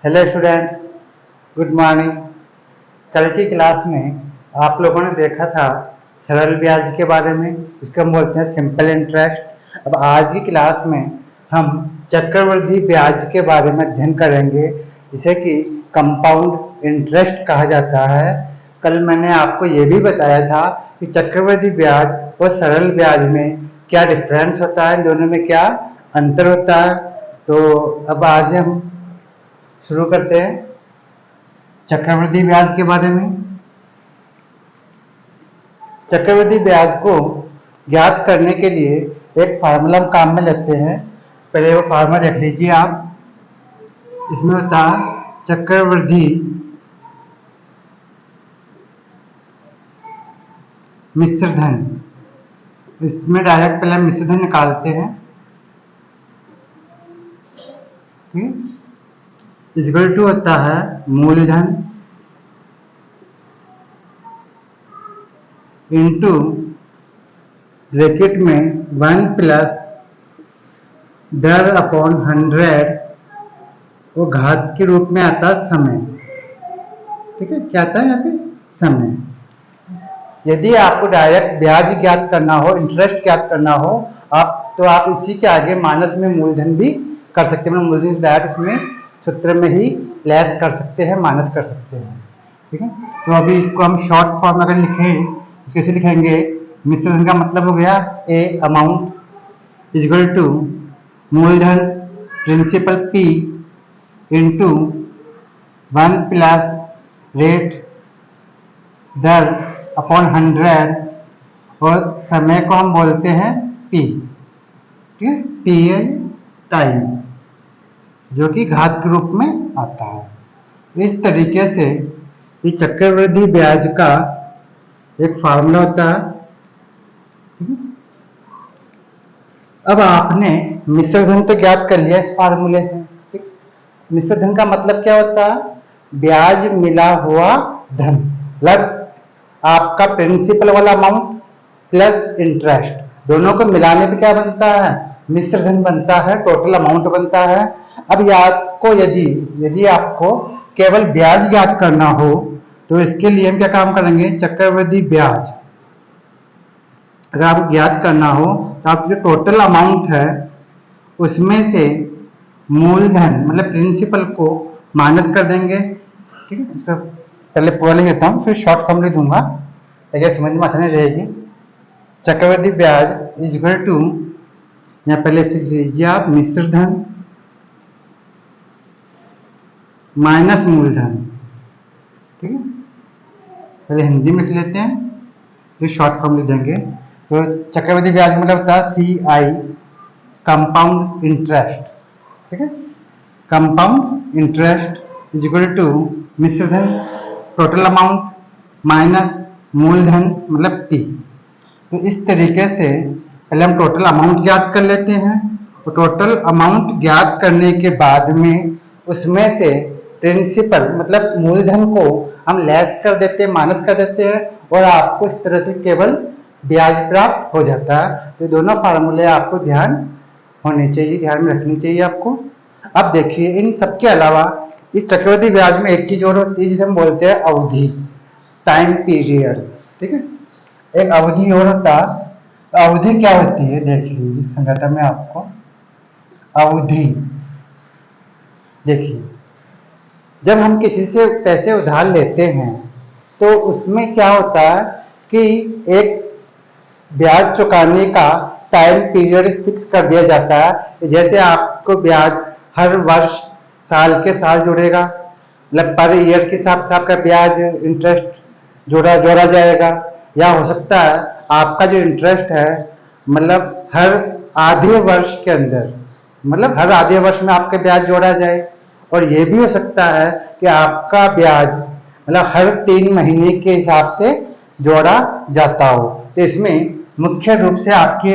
Hello students, good morning. कल की class में आप लोगों ने देखा था सरल ब्याज के बारे में, इसको हम बोलते हैं सिंपल इंटरेस्ट। अब आज की क्लास में हम चक्रवृद्धि ब्याज के बारे में अध्ययन करेंगे, जिसे कि कंपाउंड इंटरेस्ट कहा जाता है। कल मैंने आपको ये भी बताया था कि चक्रवृद्धि ब्याज और सरल ब्याज में क्या डिफरेंस होता है, दोनों में क्या अंतर होता है। तो अब आज हम शुरू करते हैं चक्रवृद्धि ब्याज के बारे में। चक्रवृद्धि ब्याज को ज्ञात करने के लिए एक फार्मूला हम काम में लेते हैं। पहले वो फार्मूला देख लीजिए आप। इसमें होता है चक्रवृद्धि मिश्र धन। इसमें डायरेक्ट पहले मिश्र धन निकालते हैं, इक्वल टू होता है मूलधन इंटू ब्रैकेट में 1 प्लस दर अपॉन 100, वो घात के रूप में आता है समय। ठीक है, क्या आता है यहाँ पे समय। यदि आपको डायरेक्ट ब्याज ज्ञात करना हो, इंटरेस्ट ज्ञात करना हो आप, तो आप इसी के आगे माइनस में मूलधन भी कर सकते हैं। मूलधन डायरेक्ट इसमें सूत्र में ही लेस कर सकते हैं, माइनस कर सकते हैं। ठीक है, तो अभी इसको हम शॉर्ट फॉर्म अगर लिखें, कैसे लिखेंगे? मिश्र धन का मतलब हो गया ए अमाउंट इक्वल टू मूलधन principal P into 1 plus rate दर अपॉन 100, और समय को हम बोलते हैं टी। ठीक है, टी है टाइम, जो कि घात के रूप में आता है। इस तरीके से ये चक्रवृद्धि ब्याज का एक फार्मूला होता है। अब आपने मिश्र धन तो ज्ञात कर लिया इस फार्मूले से। ठीक, मिश्र धन का मतलब क्या होता है? ब्याज मिला हुआ धन, मतलब आपका प्रिंसिपल वाला अमाउंट प्लस इंटरेस्ट, दोनों को मिलाने पे क्या बनता है? मिश्र धन बनता है, टोटल अमाउंट बनता है। अब आपको यदि आपको केवल ब्याज ज्ञात करना हो, तो इसके लिए हम क्या काम करेंगे? चक्रवृद्धि ब्याज अगर आपको ज्ञात करना हो, तो आप जो टोटल अमाउंट है उसमें से मूलधन मतलब प्रिंसिपल को माइनस कर देंगे। ठीक है, इसका पहले पूरा लिख देता हूँ, फिर शॉर्ट फॉर्म लिख दूंगा ताकि समझ में आसानी रहेगी। चक्रवृद्धि ब्याज इज इक्वल टू, यहाँ पहले लिख लीजिए आप, मिश्र धन माइनस मूलधन। ठीक है, पहले हिंदी में लिख लेते हैं, फिर शॉर्ट फॉर्म लिख देंगे। तो चक्रवृद्धि ब्याज मतलब होता है CI, कंपाउंड इंटरेस्ट। ठीक है, compound interest is equal to मिश्र धन टोटल अमाउंट माइनस मूलधन मतलब P। तो इस तरीके से पहले हम टोटल अमाउंट ज्ञात कर लेते हैं, और टोटल अमाउंट ज्ञात करने के बाद में उसमें से प्रिंसिपल मतलब मूलधन को हम लेस कर देते हैं, माइनस कर देते हैं, और आपको इस तरह से केवल ब्याज प्राप्त हो जाता है। तो दोनों फार्मूले आपको ध्यान होने चाहिए, ध्यान में रखनी चाहिए आपको। अब देखिए, इन सबके अलावा इस चक्रवृद्धि ब्याज में एक चीज और होती है जिसे हम बोलते हैं अवधि, टाइम पीरियड। ठीक है, एक अवधि और होता है। अवधि क्या होती है देख लीजिए संगठन में आपको। अवधि देखिए, जब हम किसी से पैसे उधार लेते हैं तो उसमें क्या होता है कि एक ब्याज चुकाने का टाइम पीरियड फिक्स कर दिया जाता है। जैसे आपको ब्याज हर वर्ष साल के साल जुड़ेगा, मतलब पर ईयर के हिसाब से आपका ब्याज इंटरेस्ट जोड़ा जाएगा, या हो सकता है आपका जो इंटरेस्ट है मतलब हर आधे वर्ष के अंदर, मतलब हर आधे वर्ष में आपका ब्याज जोड़ा जाए। और ये भी हो सकता है कि आपका ब्याज मतलब हर 3 महीने के हिसाब से जोड़ा जाता हो। तो इसमें मुख्य रूप से आपके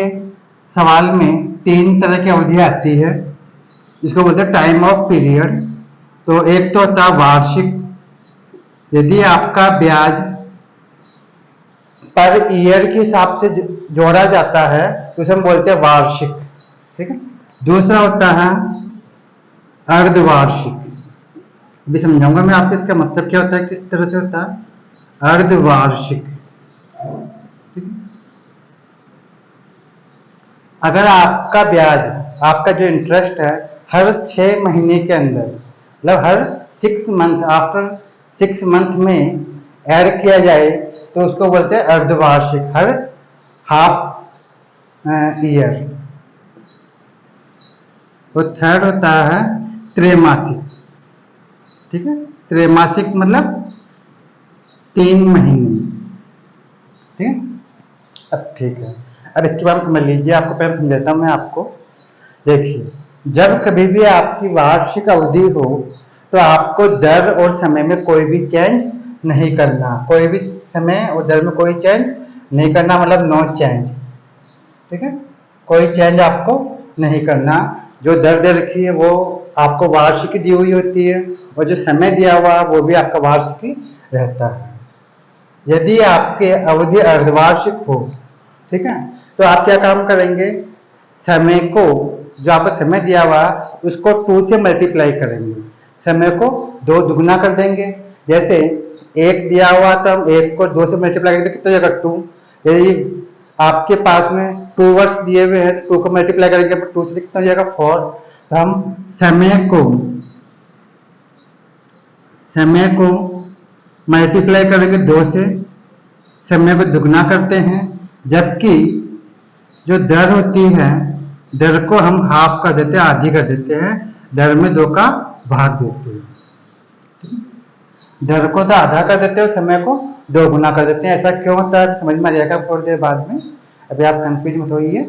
सवाल में 3 तरह की अवधि आती है, जिसको बोलते हैं टाइम ऑफ पीरियड। तो एक तो होता है वार्षिक, यदि आपका ब्याज पर ईयर के हिसाब से जोड़ा जाता है तो उसे हम बोलते हैं वार्षिक। ठीक है, दूसरा होता है अर्धवार्षिक। अभी समझाऊंगा मैं आपको इसका मतलब क्या होता है, किस तरह से होता है अर्धवार्षिक। ठीक है? अगर आपका ब्याज, आपका जो इंटरेस्ट है हर 6 महीने के अंदर, मतलब हर 6 मंथ, आफ्टर 6 मंथ में ऐड किया जाए तो उसको बोलते हैं अर्धवार्षिक, हर हाफ ईयर। तो थर्ड होता है त्रैमासिक। ठीक है, त्रैमासिक मतलब 3 महीने। ठीक है, अब ठीक है, अब इसके बारे में समझ लीजिए, आपको पहले समझाता हूं मैं आपको। देखिए, जब कभी भी आपकी वार्षिक अवधि हो तो आपको दर और समय में कोई भी चेंज नहीं करना, कोई भी समय और दर में कोई चेंज नहीं करना, मतलब नो चेंज। ठीक है, कोई चेंज आपको नहीं करना। जो दर दे रखी है वो आपको वार्षिक दी हुई होती है, और जो समय दिया हुआ वो भी आपका वार्षिक ही रहता है। यदि आपके अवधि अर्धवार्षिक हो, ठीक है, तो आप क्या काम करेंगे, समय को, जो आपको समय दिया हुआ उसको 2 से मल्टीप्लाई करेंगे, समय को 2 दुगुना कर देंगे। जैसे 1 दिया हुआ तो हम 1 को 2 से मल्टीप्लाई करेंगे, कितना जगह 2। यदि आपके पास में 2 वर्ष दिए हुए हैं तो 2 को मल्टीप्लाई करेंगे 2 से, कितना हो जाएगा 4। तो हम समय को मल्टीप्लाई करेंगे 2 से, समय को दुगना करते हैं, जबकि जो दर होती है, दर को हम हाफ कर देते हैं, आधी कर देते हैं, दर में 2 का भाग देते हैं। दर को तो आधा कर देते हैं और समय को 2 गुना कर देते हैं। ऐसा क्यों होता है समझ में आ जाएगा थोड़ी देर बाद में, अभी आप कंफ्यूज मत होइए,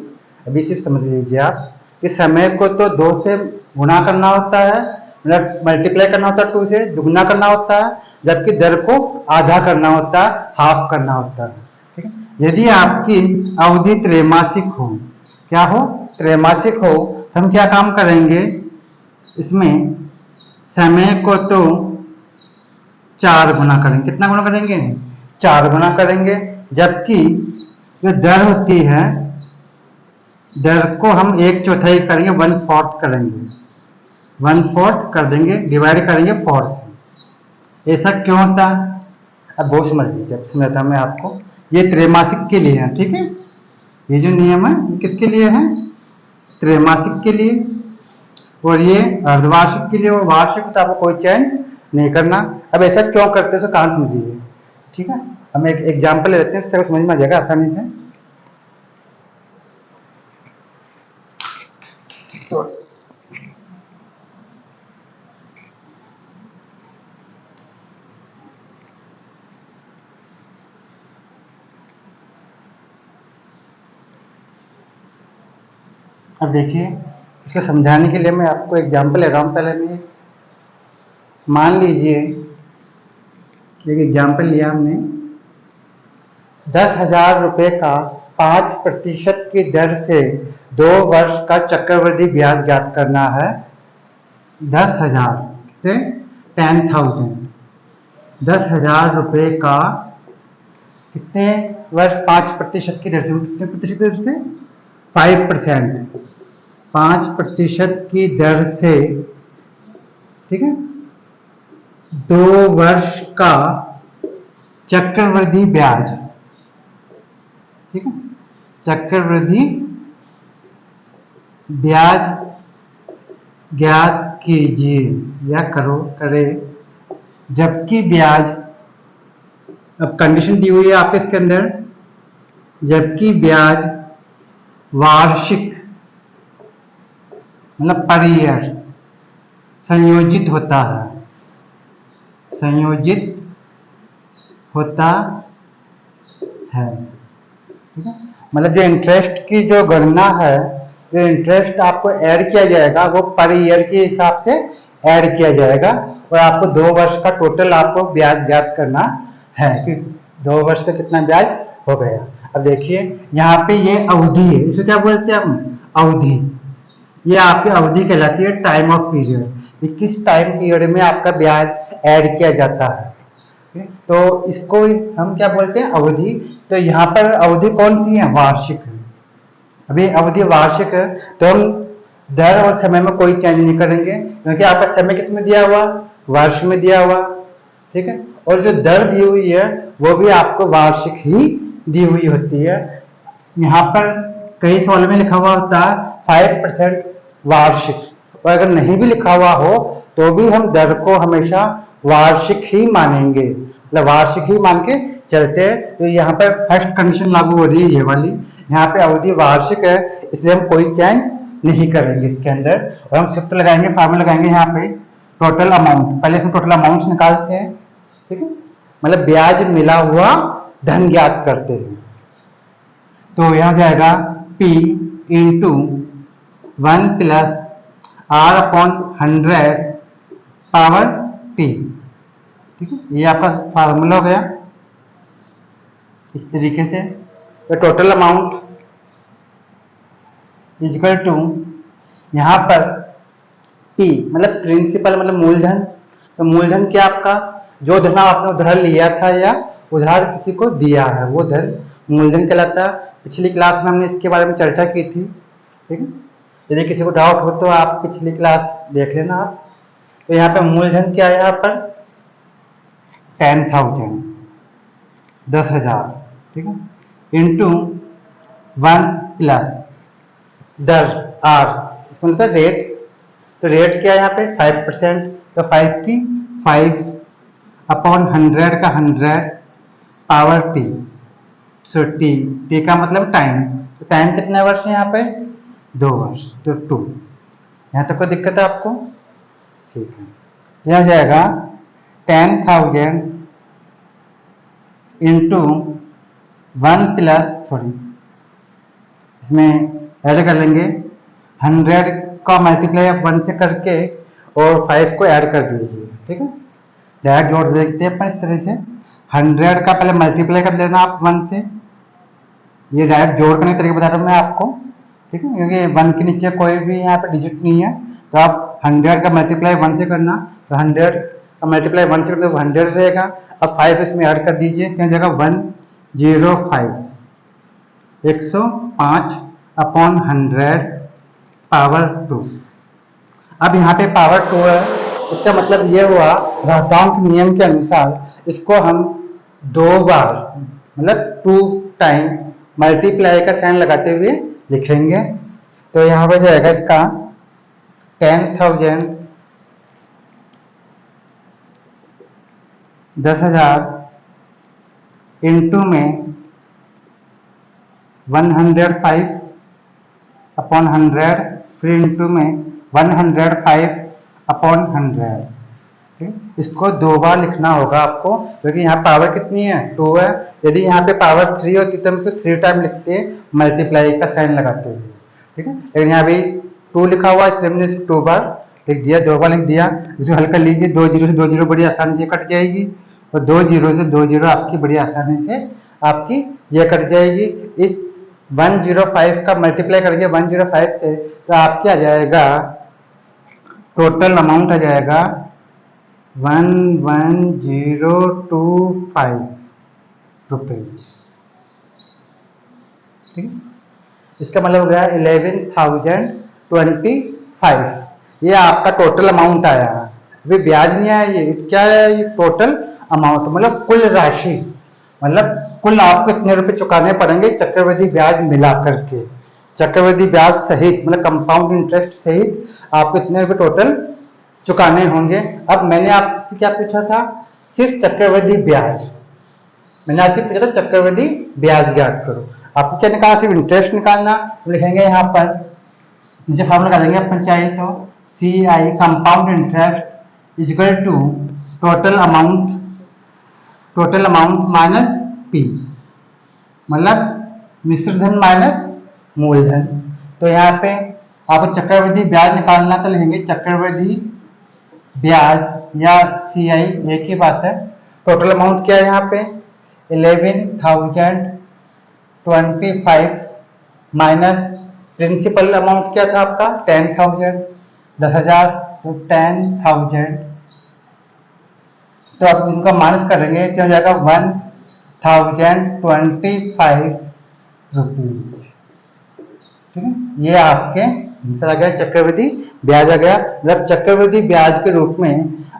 अभी सिर्फ समझ लीजिए आप कि समय को तो 2 से गुना करना होता है, मतलब मल्टीप्लाई करना होता है, 2 से दुगना करना होता है, जबकि दर को आधा करना होता है, हाफ करना होता है। ठीक है, यदि आपकी अवधि त्रैमासिक हो, क्या हो, त्रैमासिक हो, तो हम क्या काम करेंगे, इसमें समय को तो 4 गुना करेंगे। कितना गुना करेंगे, 4 गुना करेंगे, जबकि जो दर होती है, दर को हम 1/4 करेंगे, 1/4 करेंगे, 1/4 कर देंगे, डिवाइड करेंगे 4 से। ऐसा क्यों होता है, अब बहुत समझ लीजिए, समझाता मैं आपको। ये त्रैमासिक के लिए है, ठीक है, ये जो नियम है ये किसके लिए है, त्रैमासिक के लिए, और ये अर्धवार्षिक के लिए, और वार्षिक तो आपको कोई चेंज नहीं करना। अब ऐसा क्यों करते हैं, कहां समझिए। ठीक है, हम एक एग्जाम्पल ले लेते हैं, उससे समझ में आ जाएगा आसानी से। तो अब देखिए, इसको समझाने के लिए मैं आपको एग्जाम्पल ले रहा हूं। पहले मैं मान लीजिए एक एग्जाम्पल लिया हमने, 10,000 रुपए का 5% की दर से 2 वर्ष का चक्रवृद्धि ब्याज ज्ञात करना है। 10,000 से 10,000, 10,000 रुपए का कितने वर्ष 5% की दर से, कितने प्रतिशत दर से, 5%, 5% की दर से, ठीक है, 2 वर्ष का चक्रवृद्धि ब्याज, ठीक है, चक्रवृद्धि ब्याज ज्ञात कीजिए या करे, जबकि ब्याज, अब कंडीशन दी हुई है आपके इसके अंदर, जबकि ब्याज वार्षिक मतलब पर ईयर संयोजित होता है, संयोजित होता है। ठीक है, मतलब जो इंटरेस्ट की जो गणना है, जो इंटरेस्ट आपको ऐड किया जाएगा वो पर ईयर के हिसाब से ऐड किया जाएगा, और आपको 2 वर्ष का टोटल आपको ब्याज ज्ञात करना है कि 2 वर्ष का कितना ब्याज हो गया। अब देखिए यहाँ पे ये अवधि है, इसे क्या बोलते हैं हम, अवधि। ये आपकी अवधि कहलाती है, टाइम ऑफ पीरियड। किस टाइम पीरियड में आपका ब्याज ऐड किया जाता है, तो इसको हम क्या बोलते हैं, अवधि। तो यहाँ पर अवधि कौन सी है, वार्षिक है। अभी अवधि वार्षिक है, तो हम दर और समय में कोई चेंज नहीं करेंगे, क्योंकि आपका समय किस में दिया हुआ, वर्ष में दिया हुआ, ठीक है। और जो दर दी हुई है वो भी आपको वार्षिक ही दी हुई होती है। यहाँ पर कई सवाल में लिखा हुआ होता है 5% वार्षिक, और अगर नहीं भी लिखा हुआ हो तो भी हम दर को हमेशा वार्षिक ही मानेंगे, मतलब वार्षिक ही मान के चलते हैं। तो यहाँ पर फर्स्ट कंडीशन लागू हो रही है ये वाली, यहाँ पे अवधि वार्षिक है इसलिए हम कोई चेंज नहीं करेंगे इसके अंदर। और हम सूत्र लगाएंगे, फार्मूला लगाएंगे यहाँ पे टोटल अमाउंट, पहले इसमें टोटल अमाउंट निकालते हैं, ठीक है, मतलब ब्याज मिला हुआ धन ज्ञात करते हैं। तो यहाँ जाएगा P into 1 plus R upon 100 power T, ठीक है, ये आपका फार्मूला हो गया इस तरीके से। तो टोटल अमाउंट इक्वल टू यहाँ पर P मतलब प्रिंसिपल मतलब मूलधन, तो मूलधन क्या आपका, जो धन आपने उधार लिया था या उधार किसी को दिया है वो धन मूलधन कहलाता है। पिछली क्लास में हमने इसके बारे में चर्चा की थी, ठीक है, यदि किसी को डाउट हो तो आप पिछली क्लास देख लेना आप। तो यहाँ पे मूलधन क्या है, यहाँ पर 10,000 10,000, ठीक है, इंटू 1 प्लस दर R, इसका मतलब रेट, तो रेट क्या है यहाँ पे 5%, तो 5 की 5 अपॉन 100 का 100 पावर T, सो T का मतलब टाइम, तो टाइम कितने वर्ष है यहाँ पे 2 वर्ष, तो 2। यहाँ तक कोई दिक्कत है आपको, ठीक है। यह जाएगा 10,000 इंटू 1 प्लस, सॉरी इसमें ऐड कर लेंगे 100 का मल्टीप्लाई आप 1 से करके और 5 को ऐड कर दीजिए, ठीक है, डायरेक्ट जोड़ देखते हैं अपन इस तरह से। 100 का पहले मल्टीप्लाई कर लेना आप 1 से, ये डायरेक्ट जोड़ करने के तरीके बता रहा हूँ मैं आपको, ठीक है, क्योंकि 1 के नीचे कोई भी यहाँ पे डिजिट नहीं है, तो आप 100 का मल्टीप्लाई 1 से करना, तो 100 का मल्टीप्लाई 1 से करना तो 100 रहेगा। अब 5 इसमें ऐड कर दीजिए, क्या जगह 105 105 अपॉन 100 पावर 2। अब यहाँ पे पावर 2 है, इसका मतलब ये हुआ घातांक नियम के अनुसार इसको हम 2 बार मतलब 2 टाइम मल्टीप्लाई का साइन लगाते हुए लिखेंगे। तो यहाँ पर जाएगा इसका 10,000 10,000 इंटू में 105 अपॉन 100, फिर इंटू में 105 अपॉन 100, इसको 2 बार लिखना होगा आपको, क्योंकि यहाँ पावर कितनी है 2 है। यदि यहाँ पे पावर 3 होती तो हम इसको 3 टाइम लिखते हैं मल्टीप्लाई का साइन लगाते हुए, ठीक है, लेकिन यहाँ भी 2 लिखा हुआ इसलिए हमने इसको 2 बार लिख दिया, 2 बार लिख दिया। इसको हल कर लीजिए, 2 जीरो से 2 जीरो बड़ी आसानी से कट जाएगी, और 2 जीरो से 2 जीरो आपकी बड़ी आसानी से आपकी ये कट जाएगी। इस 105 का मल्टीप्लाई करेंगे 105 से, तो आपके आ जाएगा टोटल अमाउंट आ जाएगा 11025 रुपीज, ठीक है, इसका मतलब हो गया 11,025, ये आपका टोटल अमाउंट आया। अभी ब्याज नहीं आया, ये क्या है, ये टोटल अमाउंट मतलब कुल राशि, मतलब कुल आपको इतने रुपए चुकाने पड़ेंगे चक्रवृद्धि ब्याज मिला करके, चक्रवृद्धि ब्याज सहित मतलब कंपाउंड इंटरेस्ट सहित आपको इतने रुपए टोटल चुकाने होंगे। अब मैंने आपसे क्या पूछा था, सिर्फ चक्रवृद्धि ब्याज, मैंने आपसे पूछा था चक्रवृद्धि ब्याज ज्ञात करो, आपको क्या निकालना, सिर्फ इंटरेस्ट निकालना। तो लिखेंगे यहाँ पर नीचे फॉर्मूला डालेंगे अपन चाहे तो CI compound interest equal to total amount minus P, मतलब मिश्र धन माइनस मूलधन। तो यहाँ पे आपको चक्रवृद्धि ब्याज निकालना, तो लिखेंगे चक्रवृद्धि ब्याज या CI एक ही बात है। टोटल अमाउंट क्या है यहाँ पे 11,025 माइनस प्रिंसिपल अमाउंट क्या था आपका 10,000 10,000, तो 10,000, तो आप इनका माइनस करेंगे तो हो जाएगा 1,025 रुपीज, ठीक है, ये आपके आंसर आ गया चक्रवृद्धि ब्याज आ गया। मतलब चक्रवृद्धि ब्याज के रूप में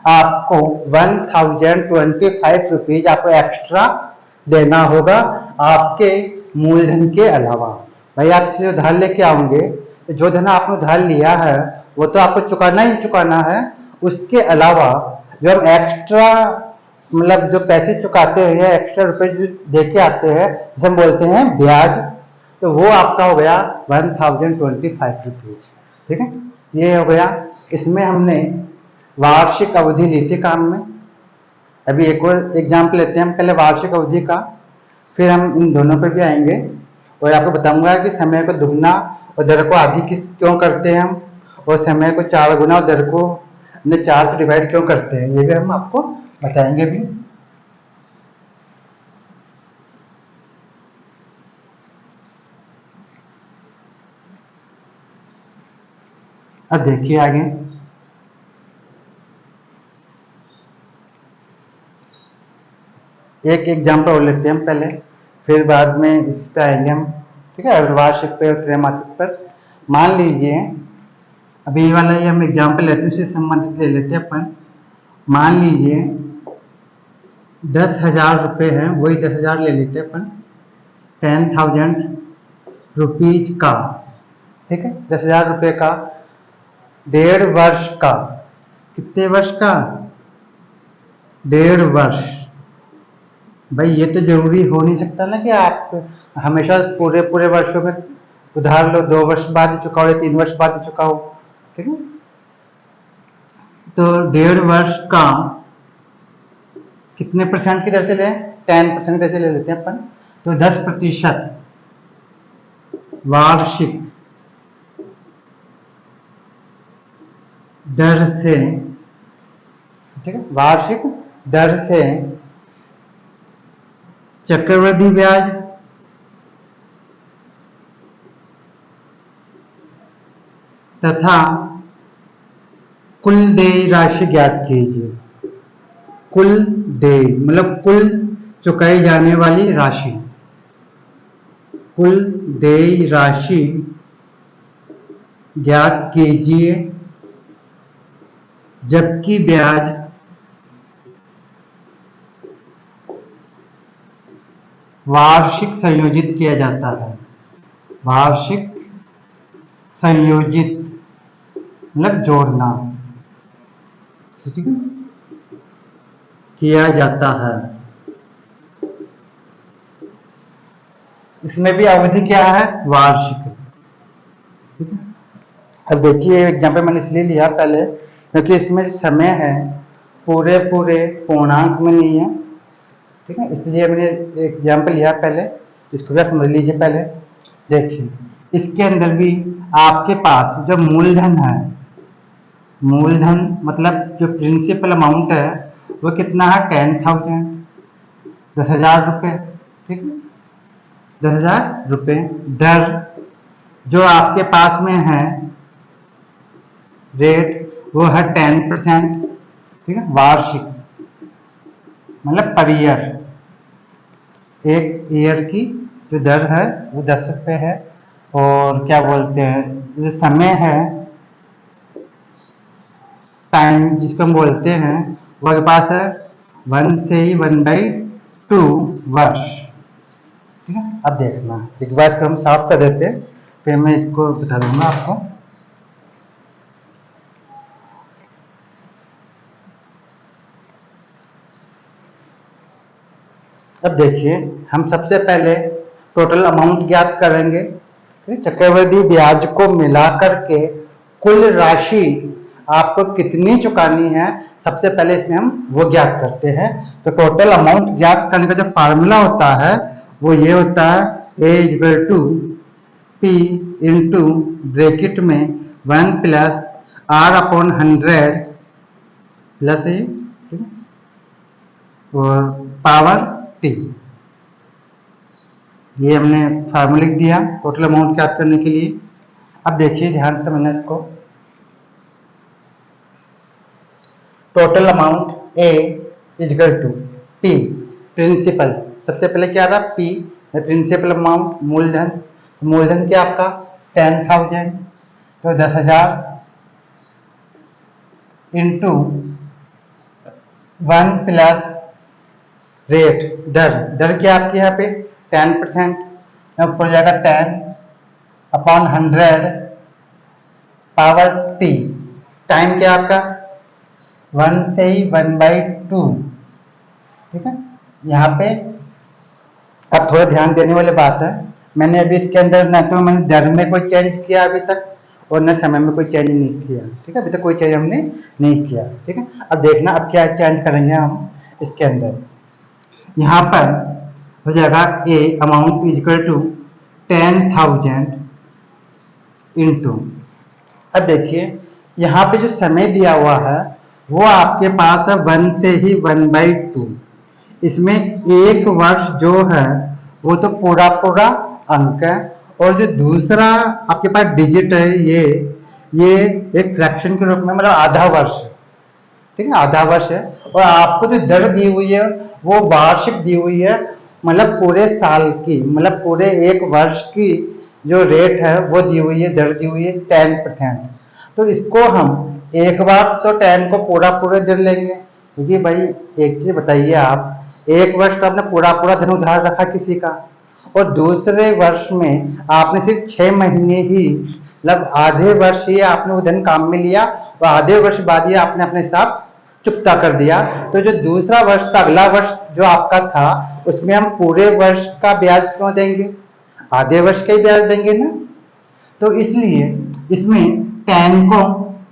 आपको 1025 रुपीज आपको एक्स्ट्रा देना होगा आपके मूलधन के अलावा। भाई आप से उधार लेके आओगे तो जो धन आपने उधार लिया है वो तो आपको चुकाना ही चुकाना है, उसके अलावा जो हम एक्स्ट्रा मतलब जो पैसे चुकाते हैं या एक्स्ट्रा रुपए जो दे के आते हैं जिसे हम बोलते हैं ब्याज, तो वो आपका हो गया 1025 रुपीज। ठीक है, ये हो गया। इसमें हमने वार्षिक अवधि ली थी काम में। अभी एक और एग्जाम्पल लेते हैं हम, पहले वार्षिक अवधि का, फिर हम इन दोनों पर भी आएंगे और आपको बताऊंगा कि समय को दुगना और दर को आधी किस क्यों करते हैं हम, और समय को 4 गुना और दर को 4 से डिवाइड क्यों करते हैं, ये भी हम आपको बताएंगे भी। अब देखिए आगे, एक एग्जाम्पल और लेते हैं हम पहले, फिर बाद में इस पे आएंगे हम। ठीक है, वार्षिक पे और त्रैमासिक पर। मान लीजिए अभी ये वाला ये हम एग्जाम्पल लेते हैं, उससे संबंधित ले लेते हैं अपन। मान लीजिए 10,000 रुपये हैं, वही 10,000 ले लेते हैं अपन, 10,000 रुपीज का। ठीक है, 10,000 रुपये का 1.5 वर्ष का, कितने वर्ष का, 1.5 वर्ष। भाई ये तो जरूरी हो नहीं सकता ना कि आप हमेशा पूरे पूरे वर्षों में उधार लो, 2 वर्ष बाद ही चुकाओ या 3 वर्ष बाद ही चुकाओ। ठीक है, तो 1.5 वर्ष का कितने % की दर से लें, 10% दर से ले लेते हैं अपन, तो 10% वार्षिक दर से, ठीक है, वार्षिक दर से चक्रवृद्धि ब्याज तथा कुल देय राशि ज्ञात कीजिए। कुल देय मतलब कुल चुकाई जाने वाली राशि, कुल देय राशि ज्ञात कीजिए जबकि ब्याज वार्षिक संयोजित किया जाता है। वार्षिक संयोजित मतलब जोड़ना, ठीक है, किया जाता है। इसमें भी अवधि क्या है, वार्षिक। ठीक है, अब देखिए एग्जाम्पल मैंने इसलिए लिया पहले क्योंकि इसमें समय है पूरे पूरे पूर्णांक में नहीं है। ठीक है, इसलिए मैंने एग्जाम्पल लिया पहले, इसको भी समझ लीजिए पहले। देखिए इसके अंदर भी आपके पास जो मूलधन है, मूलधन मतलब जो प्रिंसिपल अमाउंट है वो कितना है, 10,000, 10,000 रुपये। ठीक है, 10,000 रुपये। दर जो आपके पास में है रेट वो है 10%। ठीक है, वार्षिक मतलब पर ईयर, एक ईयर की जो दर है वो 10 रुपये है। और क्या बोलते हैं, जो समय है, टाइम जिसको हम बोलते हैं, वो आपके पास है 1 से ही 1/2 वर्ष। ठीक है, अब देखना एक बार इसको हम साफ कर देते हैं, फिर मैं इसको बता दूंगा आपको। अब देखिए हम सबसे पहले टोटल अमाउंट ज्ञात करेंगे। चक्रवृद्धि ब्याज को मिलाकर के कुल राशि आपको कितनी चुकानी है, सबसे पहले इसमें हम वो ज्ञात करते हैं। तो टोटल अमाउंट ज्ञात करने का जो फार्मूला होता है वो ये होता है, A = P इंटू ब्रैकेट में 1 + R/100 प्लस ए और पावर T। ये हमने फार्मूला लिख दिया टोटल अमाउंट ज्ञात करने के लिए। अब देखिए ध्यान से समझना इसको। Total amount A = P principal, सबसे पहले क्या था, P प्रिंसिपल अमाउंट मूलधन। मूलधन क्या आपका 10,000। तो 10,000 इंटू 1 प्लस रेट, दर, दर क्या आपकी यहाँ पे 10%, ऊपर जाएगा 10 अपॉन 100 पावर t, टाइम क्या आपका 1 से ही 1/2, ठीक है। यहाँ पे अब थोड़ा ध्यान देने वाली बात है, मैंने अभी इसके अंदर न तो मैंने दर में कोई चेंज किया अभी तक और न समय में कोई चेंज नहीं किया, ठीक है, अभी तक कोई चेंज हमने नहीं किया, ठीक है। अब देखना अब क्या चेंज करेंगे हम इसके अंदर, यहाँ पर हो जाएगा ए अमाउंट इजिकल टू 10,000 इंटू, अब देखिए यहाँ पे जो समय दिया हुआ है वो आपके पास है 1 से ही 1/2, इसमें एक वर्ष जो है वो तो पूरा पूरा अंक है, और जो दूसरा आपके पास डिजिट है ये एक फ्रैक्शन के रूप में मतलब आधा वर्ष, ठीक है, आधा वर्ष है। और आपको जो दर दी हुई है वो वार्षिक दी हुई है, मतलब पूरे साल की, मतलब पूरे एक वर्ष की जो रेट है वो दी हुई है, दर दी हुई है 10%। तो इसको हम एक बार तो 10 को पूरा पूरा दर लेंगे, क्योंकि भाई एक चीज बताइए, आप एक वर्ष तो आपने पूरा पूरा धन उधार रखा किसी का, और दूसरे वर्ष में आपने सिर्फ 6 महीने ही, मतलब आधे वर्ष ही आपने वो धन काम में लिया और आधे वर्ष बाद ही आपने अपने हिसाब चुकता कर दिया। तो जो दूसरा वर्ष था, अगला वर्ष जो आपका था, उसमें हम पूरे वर्ष का ब्याज क्यों देंगे, आधे वर्ष का ही ब्याज देंगे ना। तो इसलिए इसमें 10 को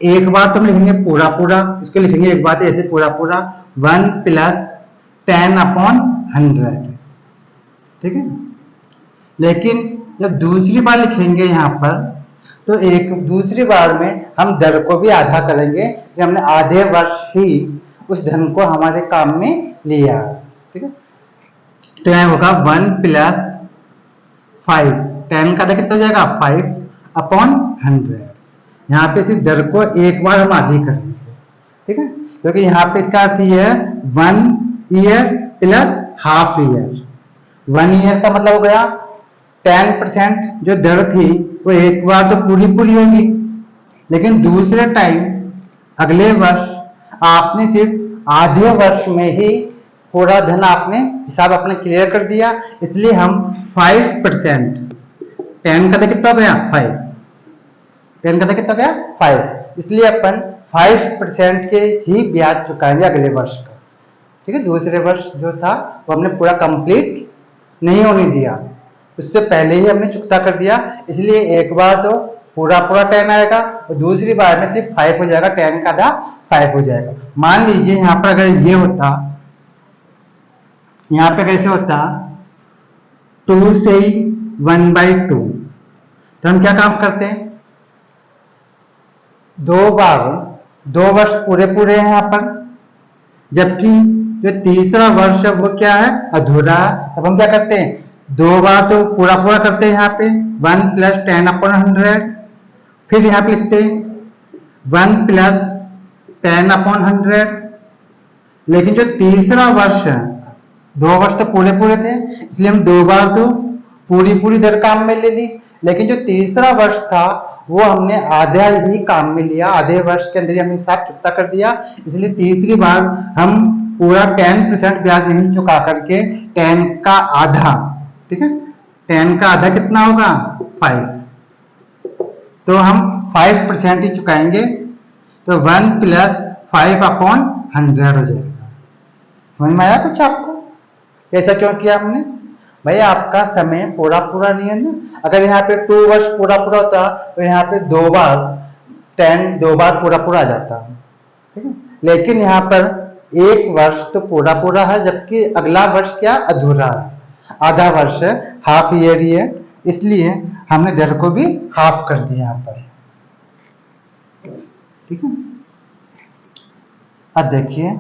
एक बार तो लिखेंगे पूरा पूरा, इसको लिखेंगे एक बार ऐसे पूरा पूरा 1 प्लस 10 अपॉन 100, ठीक है। लेकिन जब दूसरी बार लिखेंगे यहाँ पर, तो एक दूसरी बार में हम दर को भी आधा करेंगे कि हमने आधे वर्ष ही उस धन को हमारे काम में लिया, ठीक है। तो यहाँ होगा 1 प्लस 5, 10 का कितना हो जाएगा 5 अपॉन 100, यहाँ पे सिर्फ दर को एक बार हम आधी करेंगे, ठीक है, क्योंकि यहाँ पे इसका अर्थ ये है 1 year plus half year. 1 year का मतलब हो गया 10% जो दर थी वो एक बार तो पूरी पूरी होगी, लेकिन दूसरे टाइम अगले वर्ष आपने सिर्फ आधे वर्ष में ही पूरा धन आपने हिसाब अपने क्लियर कर दिया, इसलिए हम 5%, 10 का कितना हो गया 5, 10 का कितना हो गया 5, इसलिए अपन 5% के ही ब्याज चुकाएंगे अगले वर्ष का, ठीक है। दूसरे वर्ष जो था वो हमने पूरा कंप्लीट नहीं होने दिया, उससे पहले ही हमने चुकता कर दिया, इसलिए एक बार तो पूरा पूरा 10 आएगा और दूसरी बार में सिर्फ 5 हो जाएगा, 10 का आधा 5 हो जाएगा। मान लीजिए यहाँ पर अगर ये होता, यहाँ पे कैसे होता 2 से ही 1/2, तो हम क्या काम करते हैं, दो वर्ष पूरे पूरे हैं यहाँ पर, जबकि जो तीसरा वर्ष है वो क्या है अधूरा है। अब हम क्या करते हैं, दो बार तो पूरा पूरा करते हैं यहाँ पे 1 प्लस 10 अपॉन 100, फिर यहाँ पे लिखते हैं 1 प्लस 10 अपॉन 100, लेकिन जो तीसरा वर्ष है, 2 वर्ष तो पूरे पूरे थे इसलिए हम 2 बार तो पूरी पूरी दर काम में ले ली, लेकिन जो तीसरा वर्ष था वो हमने आधा ही काम में लिया, आधे वर्ष के अंदर ही हमने हिसाब चुकता कर दिया, इसलिए तीसरी बार हम पूरा 10% ब्याज नहीं चुका करके 10 का आधा, ठीक है, 10 का आधा कितना होगा 5, तो हम 5% ही चुकाएंगे, तो 1 प्लस 5 अपॉन 100 हो जाएगा। समझ में आया कुछ आपको, ऐसा क्यों किया हमने, भाई आपका समय पूरा पूरा नहीं है ना। अगर यहाँ पे 2 वर्ष पूरा पूरा होता तो यहाँ पे 2 बार 10 2 बार पूरा पूरा आ जाता, ठीक है, लेकिन यहाँ पर एक वर्ष तो पूरा पूरा है, जबकि अगला वर्ष क्या अधूरा है, आधा वर्ष है, हाफ ईयर ही है, इसलिए हमने दर को भी हाफ कर दिया यहाँ पर, ठीक है। अब देखिए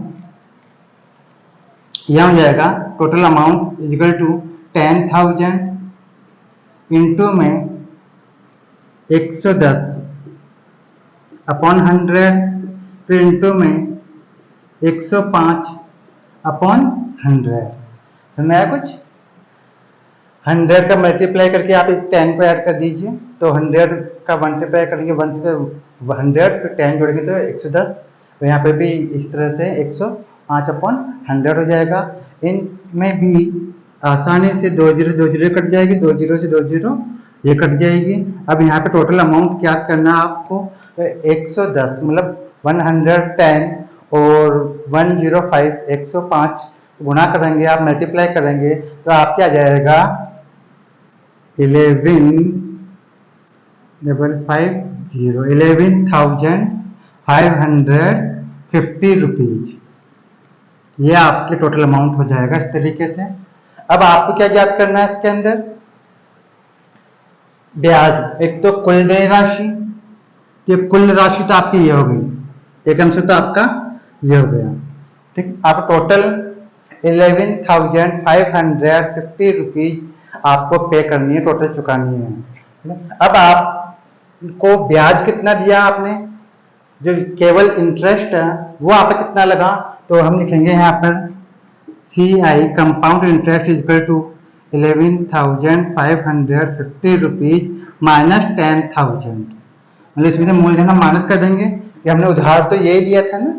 यह हो जाएगा total amount equal to 10,000 into में 110 अपॉन 100, फिर इंटू में 105 अपॉन 100। समझ आया कुछ, 100 का मल्टीप्लाई करके आप इस 10 को ऐड कर दीजिए तो 100 का मल्टीप्लाई करेंगे 1 से 100, फिर 10 जोड़ेंगे तो 110, तो यहाँ पे भी इस तरह से 105/100 हो जाएगा। इनमें भी आसानी से 2 जीरो कट जाएगी, 2 जीरो से 2 जीरो ये कट जाएगी। अब यहाँ पे टोटल अमाउंट क्या करना है आपको, तो 110 मतलब 110 और 105 105 गुणा करेंगे, आप मल्टीप्लाई करेंगे तो आपके आ जाएगा 11,550 रुपीज, ये आपके टोटल अमाउंट हो जाएगा इस तरीके से। अब आपको क्या ज्ञात करना है इसके अंदर, ब्याज। एक तो कुल देय राशि, ये कुल राशि तो आपकी ये हो गई, एकम से तो आपका ये हो गया, ठीक। आप टोटल 11,550 रुपीज आपको पे करनी है, टोटल चुकानी है। अब आपको ब्याज कितना दिया आपने, जो केवल इंटरेस्ट है वो आप कितना लगा, तो हम लिखेंगे यहाँ पर CI compound interest is equal to 11,550 rupees minus 10,000, मतलब इसमें से मूलधन हम माइनस कर देंगे, कि हमने उधार तो यही लिया था ना,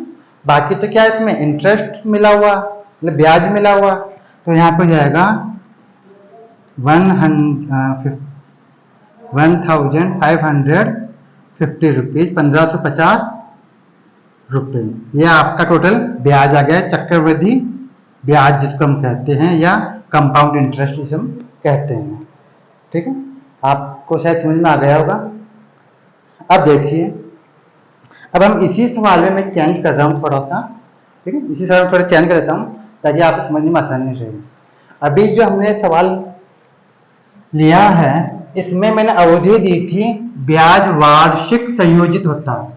बाकी तो क्या इसमें इंटरेस्ट मिला हुआ, मतलब ब्याज मिला हुआ, तो यहाँ पर जाएगा 1,550 रुपीज, 1550 रुपये, यह आपका टोटल ब्याज आ गया, चक्रवृद्धि ब्याज जिसको हम कहते हैं, या कंपाउंड इंटरेस्ट जिसे हम कहते हैं, ठीक है। आपको शायद समझ में आ गया होगा। अब देखिए, अब हम इसी सवाल में मैं चेंज कर रहा हूँ थोड़ा सा, ठीक है, इसी सवाल में थोड़ा चेंज कर देता हूँ ताकि आपको समझने में आसानी रहे। अभी जो हमने सवाल लिया है, इसमें मैंने अवधि दी थी ब्याज वार्षिक संयोजित होता है।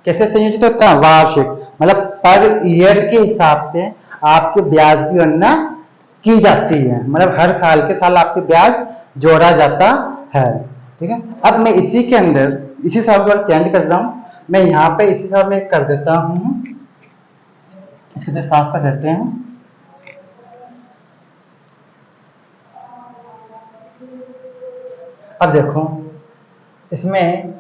कैसे संयोजित होता है, वार्षिक, मतलब पर ईयर के हिसाब से आपके ब्याज की गणना की जाती है, मतलब हर साल के साल आपके ब्याज जोड़ा जाता है, ठीक है। अब मैं इसी के अंदर इसी सवाल को चेंज कर रहा हूं, मैं यहाँ पे इसी सवाल में कर देता हूं, इसको तो साफ कर देते हैं। अब देखो, इसमें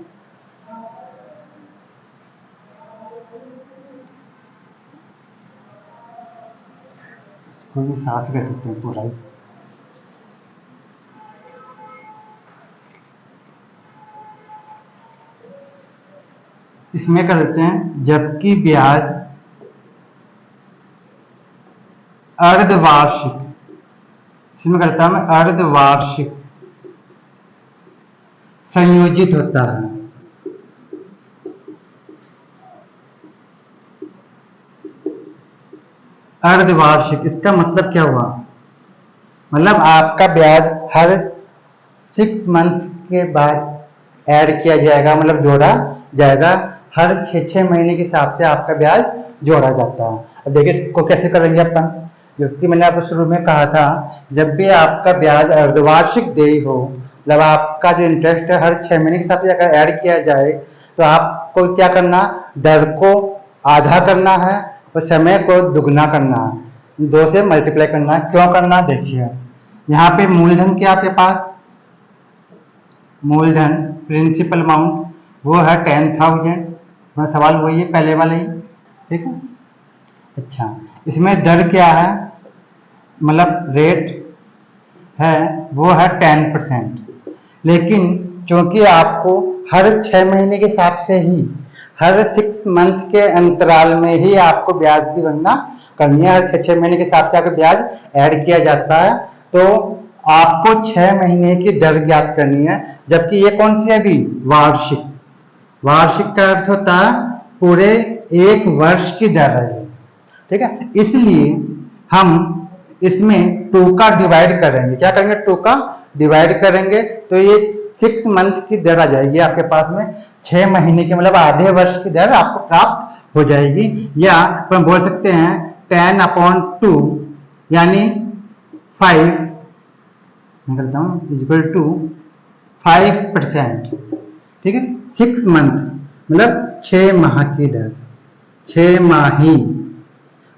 इसको भी साफ कर देते हैं पूरा ही। इसमें कर देते हैं, जबकि ब्याज अर्धवार्षिक, इसमें करता हूं मैं अर्धवार्षिक संयोजित होता है। अर्धवार्षिक, इसका मतलब क्या हुआ, मतलब आपका ब्याज हर 6 मंथ के बाद ऐड किया जाएगा, मतलब जोड़ा जाएगा, हर 6 महीने के हिसाब से आपका ब्याज जोड़ा जाता है। अब देखिए इसको कैसे करेंगे अपन, क्योंकि मैंने आपको शुरू में कहा था, जब भी आपका ब्याज अर्धवार्षिक देय हो, मतलब आपका जो इंटरेस्ट है हर 6 महीने के हिसाब से अगर ऐड किया जाए, तो आपको क्या करना, दर को आधा करना है और समय को दुगना करना है, 2 से मल्टीप्लाई करना है। क्यों करना, देखिए यहाँ पे मूलधन क्या आपके पास, मूलधन प्रिंसिपल अमाउंट वो है 10,000, सवाल वही है पहले वाला ही, ठीक है। अच्छा, इसमें दर क्या है, मतलब रेट है वो है 10%, लेकिन चूंकि आपको हर 6 महीने के हिसाब से ही, हर 6 मंथ के अंतराल में ही आपको ब्याज की गणना करनी है, हर 6 महीने के हिसाब से आपका ब्याज ऐड किया जाता है, तो आपको 6 महीने की दर ज्ञात करनी है, जबकि ये कौन सी है अभी, वार्षिक। वार्षिक का अर्थ होता है पूरे 1 वर्ष की दर है, ठीक है। इसलिए हम इसमें 2 का डिवाइड करेंगे, क्या करेंगे, 2 का डिवाइड करेंगे, तो ये 6 मंथ की दर आ जाएगी आपके पास में, 6 महीने के मतलब आधे वर्ष की दर आपको प्राप्त हो जाएगी, या अपन बोल सकते हैं 10/2 यानी 5 निकलता हूं इक्वल टू 5%, ठीक है। 6 मंथ मतलब 6 माह की दर, 6 माही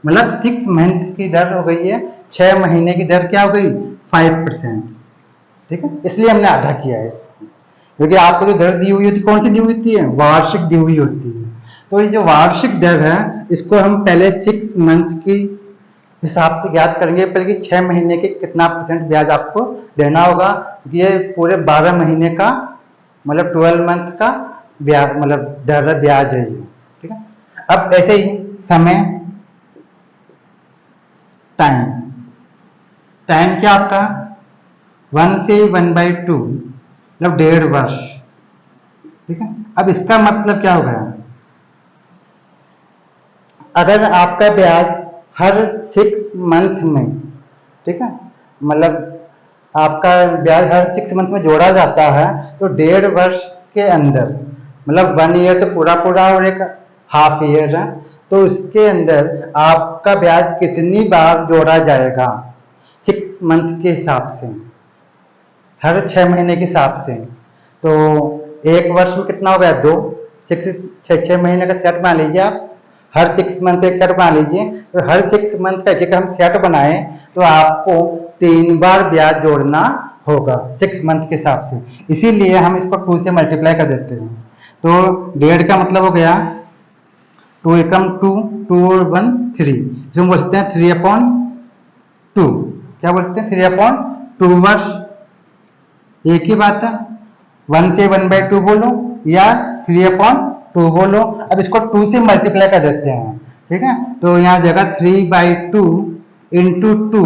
मतलब 6 मंथ की दर हो गई है, 6 महीने की दर क्या हो गई, 5%, ठीक है। इसलिए हमने आधा किया है इसको, क्योंकि आपको जो दर दी हुई होती है कौन सी दी हुई होती है, वार्षिक दी हुई होती है। तो ये जो वार्षिक दर है इसको हम पहले 6 मंथ की हिसाब से ज्ञात करेंगे, पहले कि 6 महीने के कितना % ब्याज आपको देना होगा। ये पूरे 12 महीने का मतलब 12 मंथ का ब्याज मतलब दर ब्याज है ये, ठीक है। अब ऐसे ही समय टाइम, टाइम क्या आपका 1 से 1/2 मतलब 1.5 वर्ष, ठीक है। अब इसका मतलब क्या हो गया, अगर आपका ब्याज हर 6 मंथ में, ठीक है, मतलब आपका ब्याज हर 6 मंथ में जोड़ा जाता है तो 1.5 वर्ष के अंदर मतलब 1 ईयर तो पूरा पूरा और एक हाफ ईयर है, तो उसके अंदर आपका ब्याज कितनी बार जोड़ा जाएगा 6 मंथ के हिसाब से, हर 6 महीने के हिसाब से। तो एक वर्ष में कितना हो गया 2, 6 महीने का सेट बना लीजिए आप, हर 6 मंथ एक सेट बना लीजिए। तो हर 6 मंथ का एक हम सेट बनाए तो आपको 3 बार ब्याज जोड़ना होगा 6 मंथ के हिसाब से, इसीलिए हम इसको 2 से मल्टीप्लाई कर देते हैं। तो 1.5 का मतलब हो गया 2 एकम 2, 2 और 1 3, जो हम बोलते हैं 3/2, क्या बोलते हैं 3/2 वर्ष। एक ही बात है, 1 से 1/2 बोलो या 3/2 बोलो। अब इसको 2 से मल्टीप्लाई कर देते हैं, ठीक है। तो यहाँ जगह 3/2 इंटू 2,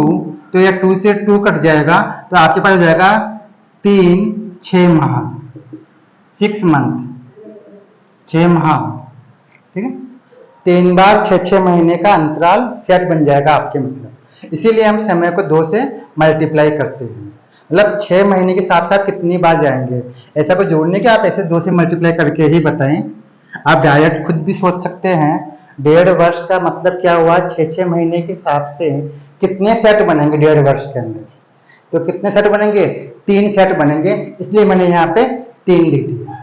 तो यह 2 से 2 कट जाएगा तो आपके पास हो जाएगा 3 6 माह, 6 मंथ 6 माह, ठीक है। 3 बार 6 महीने का अंतराल सेट बन जाएगा आपके, मतलब इसीलिए हम समय को 2 से मल्टीप्लाई करते हैं, मतलब 6 महीने के साथ साथ कितनी बार जाएंगे, ऐसा कोई जोड़ने के आप ऐसे 2 से मल्टीप्लाई करके ही बताएं। आप डायरेक्ट खुद भी सोच सकते हैं 1.5 वर्ष का मतलब क्या हुआ, 6 महीने के हिसाब से कितने सेट बनेंगे 1.5 वर्ष के अंदर, तो कितने सेट बनेंगे 3 सेट बनेंगे, इसलिए मैंने यहाँ पे 3 लिख दिया,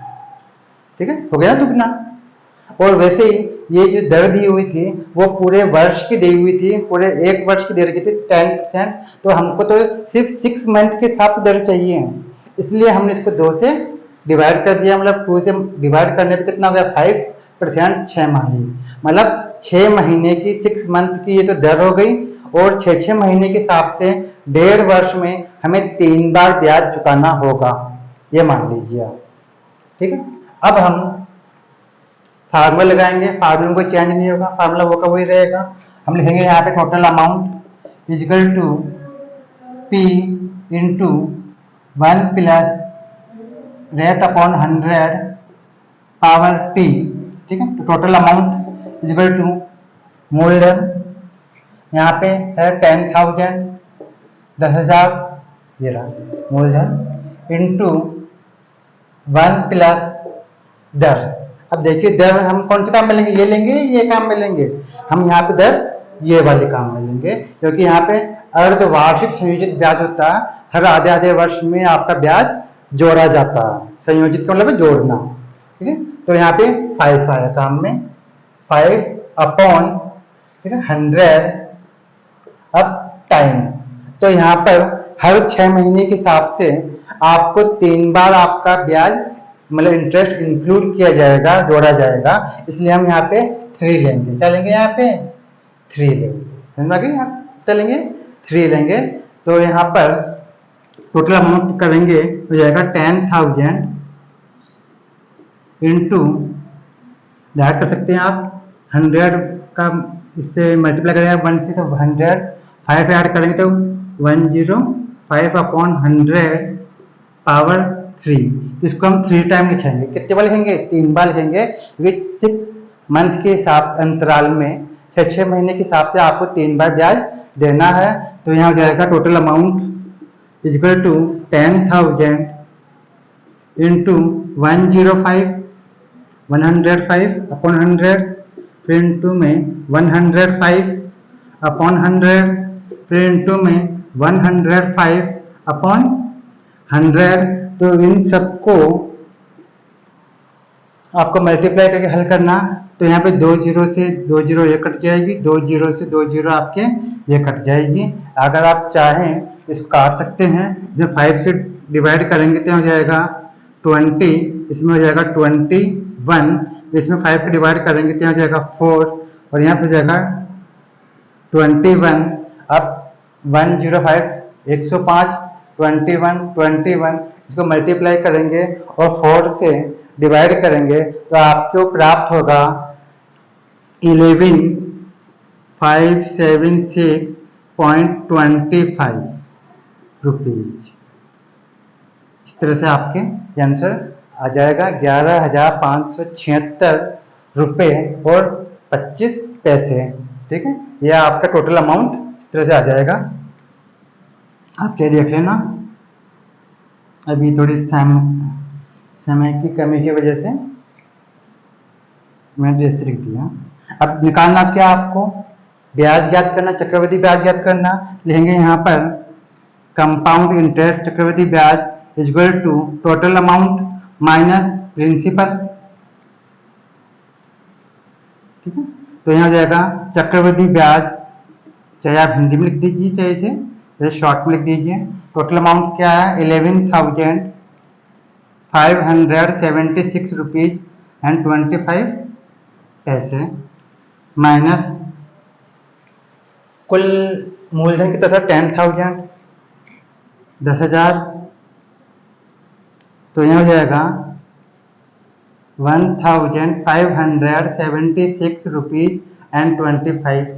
ठीक है, हो गया दुगना। और वैसे ही ये जो दर दी हुई थी वो पूरे वर्ष की दी हुई थी, पूरे एक वर्ष की दर की थी 10%, तो हमको तो सिर्फ 6 मंथ के हिसाब से दर चाहिए, इसलिए हमने इसको 2 से डिवाइड कर दिया, मतलब 2 से डिवाइड करने पे कितना हो गया 5% 6 महीने, मतलब 6 महीने की 6 मंथ की ये तो दर हो गई, और 6 महीने के हिसाब से 1.5 वर्ष में हमें 3 बार ब्याज चुकाना होगा, ये मान लीजिए आप, ठीक है। अब हम फार्मूला लगाएंगे, फार्मूला में कोई चेंज नहीं होगा, फार्मूला वो का वही रहेगा। हम लिखेंगे यहाँ पे total amount equal to P into 1 plus rate upon 100 power T, ठीक है। तो टोटल अमाउंट इजिकल टू मूलधन यहाँ पे है 10,000 10,000 ये रहा मूलधन इंटू 1 प्लस दर। अब देखिए दर हम कौन से काम में लेंगे, ये लेंगे ये काम में लेंगे, हम यहाँ पे दर ये वाले काम में लेंगे, क्योंकि यहाँ पे अर्धवार्षिक संयोजित ब्याज होता है, हर आधे आधे वर्ष में आपका ब्याज जोड़ा जाता है, संयोजित का मतलब है जोड़ना, ठीक है। तो यहाँ पे 5 आया काम में, 5 अपॉन, ठीक है, 100। अब टाइम, तो यहाँ पर हर 6 महीने के हिसाब से आपको 3 बार आपका ब्याज मतलब इंटरेस्ट इंक्लूड किया जाएगा, जोड़ा जाएगा, इसलिए हम यहाँ पे 3 लेंगे, क्या लेंगे यहाँ पे 3 लेंगे, समझ गए, यहाँ चलेंगे 3 लेंगे। तो यहाँ पर टोटल अमाउंट करेंगे तो जाएगा 10,000 इंटू डिवाइड कर सकते हैं आप 100 का, इससे मल्टीप्लाई करेंगे 1 से तो 100, 5 ऐड करेंगे तो 105 अपॉन 100 पावर 3, तो इसको हम 3 टाइम लिखेंगे, कितने बार लिखेंगे 3 बार लिखेंगे, विच 6 मंथ के हिसाब अंतराल में 6 महीने के हिसाब से आपको 3 बार ब्याज देना है। तो यहाँ हो जाएगा total amount equal to 10,000 into 105 upon 100, फिर इंटू में 105 अपॉन 100, फिर इंटू में 105 अपॉन 100। तो इन सबको आपको मल्टीप्लाई करके हल करना, तो यहाँ पे 2 जीरो से 2 जीरो ये कट जाएगी, 2 जीरो से 2 जीरो आपके ये कट जाएगी। अगर आप चाहें इसको काट सकते हैं, जब 5 से डिवाइड करेंगे तो हो जाएगा 20, इसमें हो जाएगा 21, इसमें 5 को डिवाइड करेंगे तो यहाँ हो जाएगा 4 और यहाँ पे हो जाएगा 21। अब 105 105 21 इसको मल्टीप्लाई करेंगे और 4 से डिवाइड करेंगे तो आपको प्राप्त होगा 11576.25 रुपीज। इस तरह से आपके आंसर आ जाएगा 11,576 रुपये और 25 पैसे। ठीक है, यह आपका टोटल अमाउंट इस तरह से आ जाएगा। आप क्या देख लेना, अभी थोड़ी समय की कमी की वजह से मैंने जैसे लिख दिया। अब निकालना क्या आपको, ब्याज ज्ञात करना, चक्रवृद्धि ब्याज ज्ञात करना। लिखेंगे यहाँ पर कंपाउंड इंटरेस्ट चक्रवृद्धि ब्याज equal to total amount minus principal. ठीक है, तो यहाँ हो जाएगा चक्रवृद्धि ब्याज, चाहे आप हिंदी में लिख दीजिए चाहे इसे शॉर्ट में लिख दीजिए। टोटल अमाउंट क्या है 11,576 रुपीज एंड 25 पैसे माइनस कुल मूलधन की तरफ 10,000 10,000, तो यहाँ हो जाएगा 1,576 रुपीज एंड 25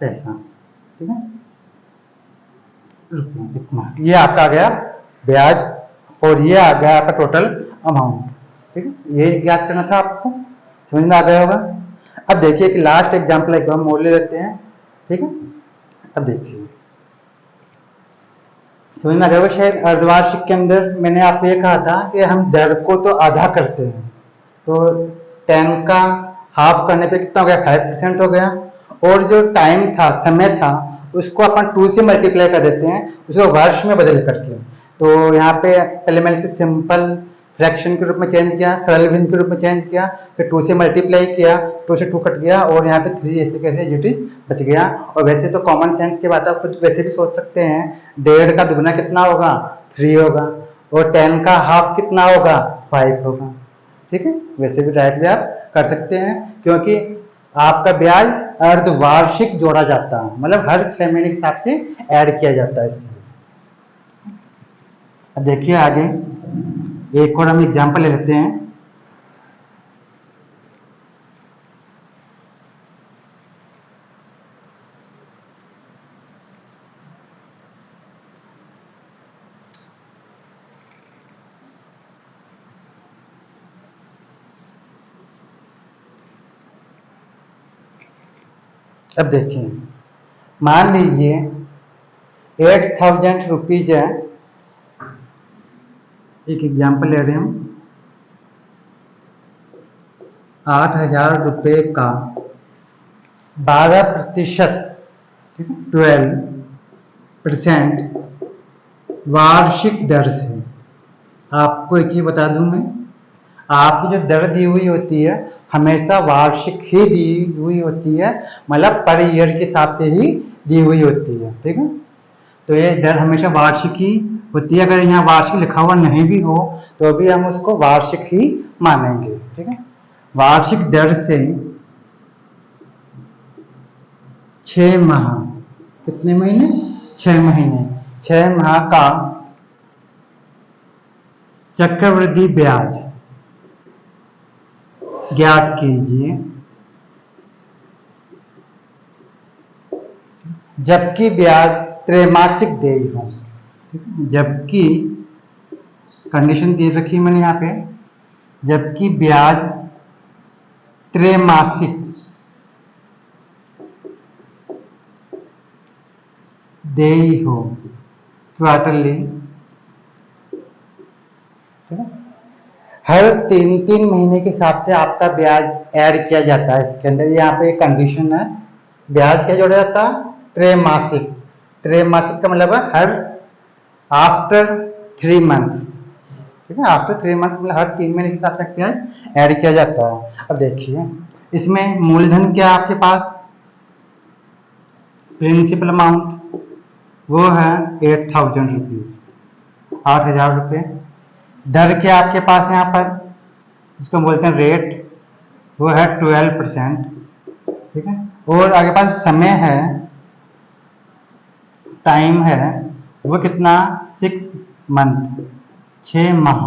पैसा। ठीक है, इतना ये आपका आ गया ब्याज और ये आ गया आपका टोटल अमाउंट। ठीक है, ये याद करना था आपको, समझ में आ गया होगा। अब देखिए कि लास्ट एग्जाम्पल एक हम और ले लेते हैं। ठीक है, अब देखिए समझ में आ गया होगा शायद। अर्धवार्षिक के अंदर मैंने आपको ये कहा था कि हम दर को तो आधा करते हैं, तो 10 का हाफ करने पे कितना हो गया 5% हो गया, और जो टाइम था समय था उसको अपन 2 से मल्टीप्लाई कर देते हैं, उसको वर्ष में बदल करके। तो यहाँ पे पहले मैंने इसको सिंपल फ्रैक्शन के रूप में चेंज किया, सरल भिन्न के रूप में चेंज किया, फिर 2 से मल्टीप्लाई किया, 2 से 2 कट गया और यहाँ पे 3 ऐसे कैसे यूटिस बच गया। और वैसे तो कॉमन सेंस की बात आप खुद वैसे भी सोच सकते हैं, 1.5 का दुगना कितना होगा 3 होगा, और 10 का हाफ कितना होगा 5 होगा। ठीक है, वैसे भी डायरेक्टली आप कर सकते हैं, क्योंकि आपका ब्याज अर्धवार्षिक जोड़ा जाता है, मतलब हर 6 महीने के हिसाब से ऐड किया जाता है इसलिए। अब देखिए आगे एक और हम एग्जाम्पल ले लेते हैं। अब देखिए मान लीजिए 8,000 रुपीज है, एक एग्जाम्पल ले रहे हैं हम, 8,000 रुपये का 12% 12% वार्षिक दर से। आपको एक चीज बता दूं मैं, आपकी जो दर दी हुई होती है हमेशा वार्षिक ही दी हुई होती है, मतलब पर ईयर के हिसाब से ही दी हुई होती है। ठीक है, तो ये दर हमेशा वार्षिक ही होती है। अगर यहाँ वार्षिक लिखा हुआ नहीं भी हो तो भी हम उसको वार्षिक ही मानेंगे। ठीक है, वार्षिक दर से 6 माह, कितने महीने 6 महीने, 6 माह का चक्रवृद्धि ब्याज ज्ञात कीजिए, जबकि ब्याज त्रैमासिक देय हो। जबकि कंडीशन दे रखी मैंने यहाँ पे, जबकि ब्याज त्रैमासिक देय हो, क्वार्टरली। हर 3-3 महीने के हिसाब से आपका ब्याज ऐड किया जाता है इसके अंदर। यहाँ पे एक कंडीशन है, ब्याज क्या जोड़ा जाता है त्रैमासिक। त्रैमासिक का मतलब है हर आफ्टर 3 मंथ्स। ठीक है, आफ्टर 3 मंथ्स मतलब हर 3 महीने के हिसाब से ब्याज ऐड किया जाता है। अब देखिए इसमें मूलधन क्या है आपके पास, प्रिंसिपल अमाउंट वो है 8,000 रुपीज, 8,000 रुपये। दर क्या आपके पास यहाँ पर, जिसको बोलते हैं रेट, वो है 12%। ठीक है, और आगे पास समय है, टाइम है, वो कितना, 6 मंथ, 6 माह,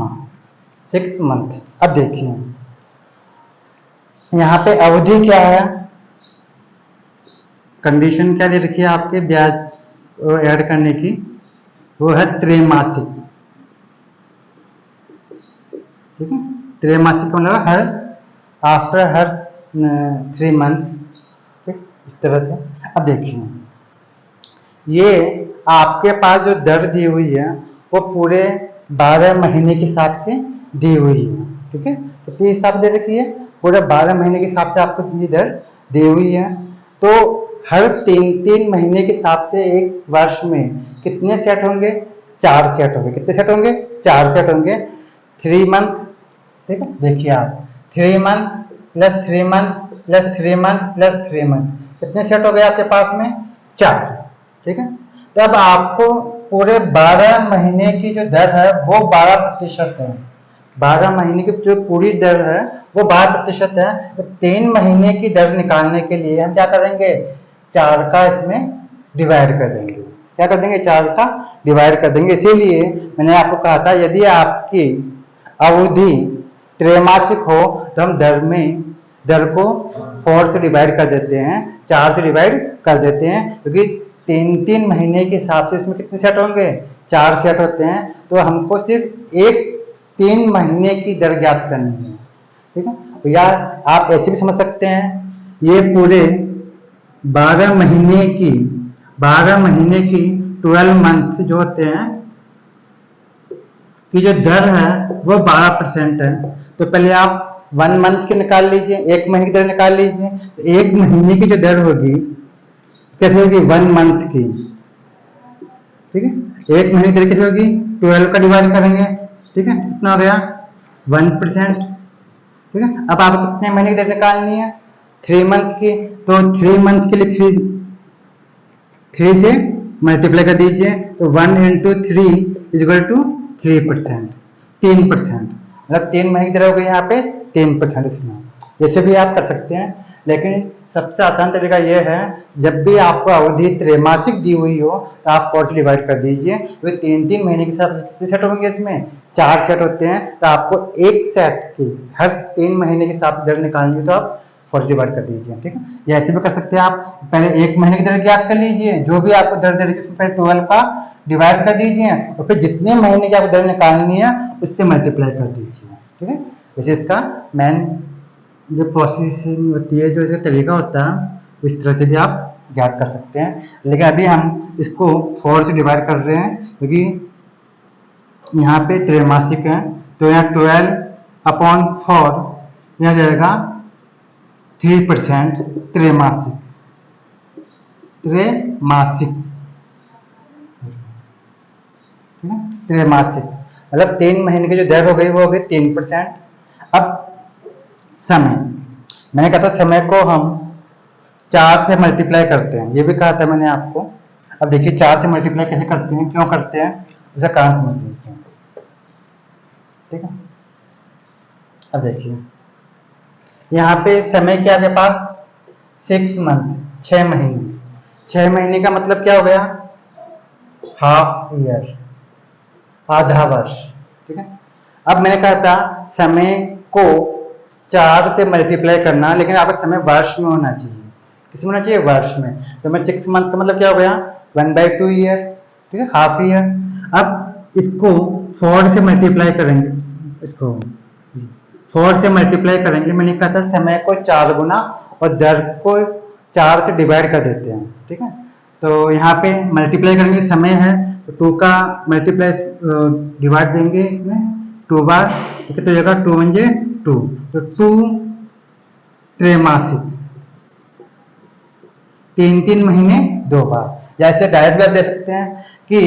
6 मंथ। अब देखिए यहाँ पे अवधि क्या है, कंडीशन क्या दे रखी है आपके ब्याज ऐड करने की, वो है त्रैमासिक। ठीक है, त्रैमासिक मतलब हर आफ्टर हर 3 मंथ्स। ठीक, इस तरह से। अब देखिए ये आपके पास जो दर दी हुई है वो पूरे 12 महीने के हिसाब से दी हुई है। ठीक है, कितने हिसाब दे रखी है, पूरे 12 महीने के हिसाब से आपको ये दर दी हुई है। तो हर 3 महीने के हिसाब से एक वर्ष में कितने सेट होंगे, 4 सेट होंगे। कितने सेट होंगे, 4 सेट होंगे। 3 मंथ। ठीक है, देखिए आप 3 month plus 3 month plus 3 month plus 3 month, कितने सेट हो गए आपके पास में, 4। ठीक है, तो अब आपको पूरे 12 महीने की जो दर है वो 12% है। 12 महीने की जो पूरी दर है वो 12% है। तो 3 महीने की दर निकालने के लिए हम क्या करेंगे, 4 का इसमें डिवाइड कर देंगे। क्या कर देंगे, 4 का डिवाइड कर देंगे। इसीलिए मैंने आपको कहा था यदि आपकी अवधि त्रैमासिक हो तो हम दर को 4 से डिवाइड कर देते हैं, 4 से डिवाइड कर देते हैं, क्योंकि 3 महीने के हिसाब से इसमें कितने सेट होंगे, 4 सेट होते हैं। तो हमको सिर्फ एक 3 महीने की दर ज्ञात करनी है। ठीक है, तो यार आप ऐसे भी समझ सकते हैं, ये पूरे 12 महीने की 12 मंथ जो होते हैं की जो दर है वो 12% है। तो पहले आप 1 मंथ की निकाल लीजिए, 1 महीने की दर निकाल लीजिए। तो 1 महीने की जो दर होगी कैसे होगी, 1 मंथ की। ठीक है, 1 महीने की दर कैसे होगी, 12 का डिवाइड करेंगे। ठीक है, कितना हो गया, 1%। ठीक है, अब आपको कितने महीने की दर निकालनी है, 3 मंथ की। तो 3 मंथ के लिए 3 से मल्टीप्लाई कर दीजिए। तो 1 into 3 = 3%, 3%। मतलब 3 महीने की दर हो गई यहाँ पे 3% इसमें। जैसे भी आप कर सकते हैं, लेकिन सबसे आसान तरीका यह है, जब भी आपको अवधि त्रैमासिक दी हुई हो तो आप 4 से डिवाइड कर दीजिए। तो 3 महीने के साथ कितने सेट होंगे, इसमें 4 सेट होते हैं। तो आपको एक सेट की हर 3 महीने के साथ दर निकालनी है तो आप 4 डिवाइड कर दीजिए। ठीक है, या ऐसे भी कर सकते हैं आप, पहले 1 महीने की दर ज्ञात कर लीजिए, जो भी आपको दर दे रही है उसमें पहले 12 का डिवाइड कर दीजिए, और फिर जितने महीने की आपको दर निकालनी है उससे मल्टीप्लाई कर दीजिए। ठीक है, वैसे इसका मेन जो प्रोसेसिंग होती है, जो इसका तरीका होता है, इस तरह से भी आप ज्ञात कर सकते हैं। लेकिन अभी हम इसको 4 से डिवाइड कर रहे हैं क्योंकि यहाँ पे त्रैमासिक है। तो यहाँ 12/4 यह जाएगा 3%, त्रैमासिक, त्रैमासिक, त्रैमासिक मतलब 3 महीने की जो दर हो गई वो हो गई 3%। अब समय, मैंने कहा था समय को हम 4 से मल्टीप्लाई करते हैं, ये भी कहा था मैंने आपको। अब देखिए 4 से मल्टीप्लाई कैसे करते हैं, क्यों करते हैं, उसका कारण समझ लीजिए। ठीक है, अब देखिए यहाँ पे समय क्या है पास, 6 मंथ, 6 महीने। 6 महीने का मतलब क्या हो गया, हाफ ईयर, आधा वर्ष। ठीक है, अब मैंने कहा था समय को 4 से मल्टीप्लाई करना, लेकिन आपका समय वर्ष में होना चाहिए। किस में होना चाहिए, वर्ष में। तो मैं 6 मंथ का मतलब क्या हो गया, 1/2 ईयर। ठीक है, हाफ ईयर। अब इसको 4 से मल्टीप्लाई करेंगे, इसको 4 से मल्टीप्लाई करेंगे। मैंने कहा था समय को 4 गुना और दर को 4 से डिवाइड कर देते हैं। ठीक है, तो यहाँ पे मल्टीप्लाई करेंगे, समय है तो 2 का मल्टीप्लाई डिवाइड देंगे इसमें 2 बार। कितने जगह 2 × 2, तो 2 त्रैमासिक, 3 महीने 2 बार। जैसे डायरेक्ट आप दे सकते हैं कि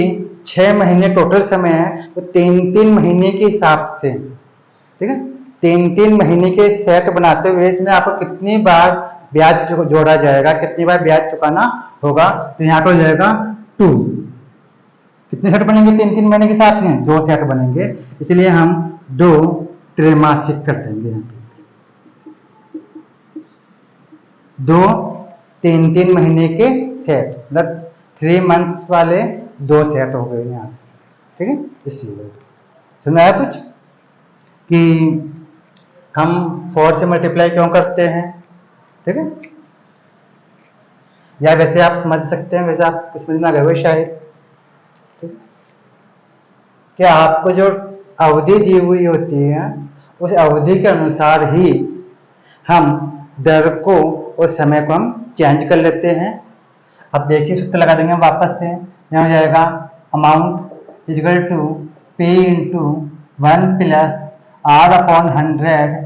6 महीने टोटल समय है, तो 3 महीने के हिसाब से। ठीक है, 3 महीने के सेट बनाते हुए इसमें आपको कितनी बार ब्याज जोड़ा जाएगा, कितनी बार ब्याज चुकाना होगा। तो यहाँ पर हो जाएगा 2, कितने सेट बनेंगे 3-3 महीने के हिसाब से? 2 सेट बनेंगे, इसलिए हम 2 त्रैमासिक कर देंगे यहाँ पे। 2 3-3 महीने के सेट, मतलब 3 मंथ्स वाले 2 सेट हो गए यहाँ, ठीक है। इसलिए समझ आया कुछ कि हम 4 से मल्टीप्लाई क्यों करते हैं, ठीक है। या वैसे आप समझ सकते हैं, वैसे आप समझ में आ गए हो शायद, ठीक। क्या आपको जो अवधि दी हुई होती है उस अवधि के अनुसार ही हम दर को और समय को हम चेंज कर लेते हैं। अब देखिए सूत्र लगा देंगे वापस से, यहाँ हो जाएगा amount equal to P into 1 plus R/100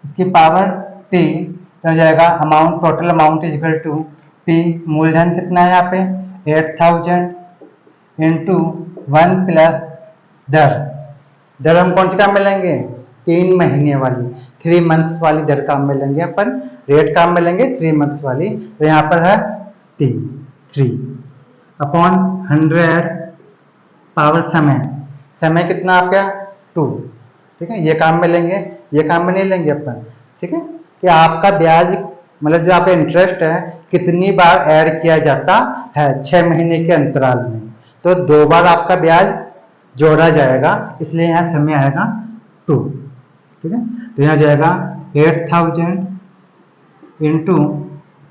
इसकी पावर P, हो जाएगा amount, total amount equal to P, मूलधन कितना है यहाँ पे 8000 इंटू 1 प्लस दर हम कौन सी काम में लेंगे? 3 महीने वाली, 3 मंथ्स वाली दर काम में लेंगे अपन, रेट काम में लेंगे 3 मंथ्स वाली। तो यहाँ पर है 3 अपॉन 100 पावर समय कितना आ गया 2, ठीक है। ये काम में लेंगे, ये काम में नहीं लेंगे अपन, ठीक है। कि आपका ब्याज मतलब जो आपका इंटरेस्ट है कितनी बार ऐड किया जाता है 6 महीने के अंतराल में, तो 2 बार आपका ब्याज जोड़ा जाएगा, इसलिए यहाँ समय आएगा 2, ठीक है। तो यहाँ जाएगा 8000 इंटू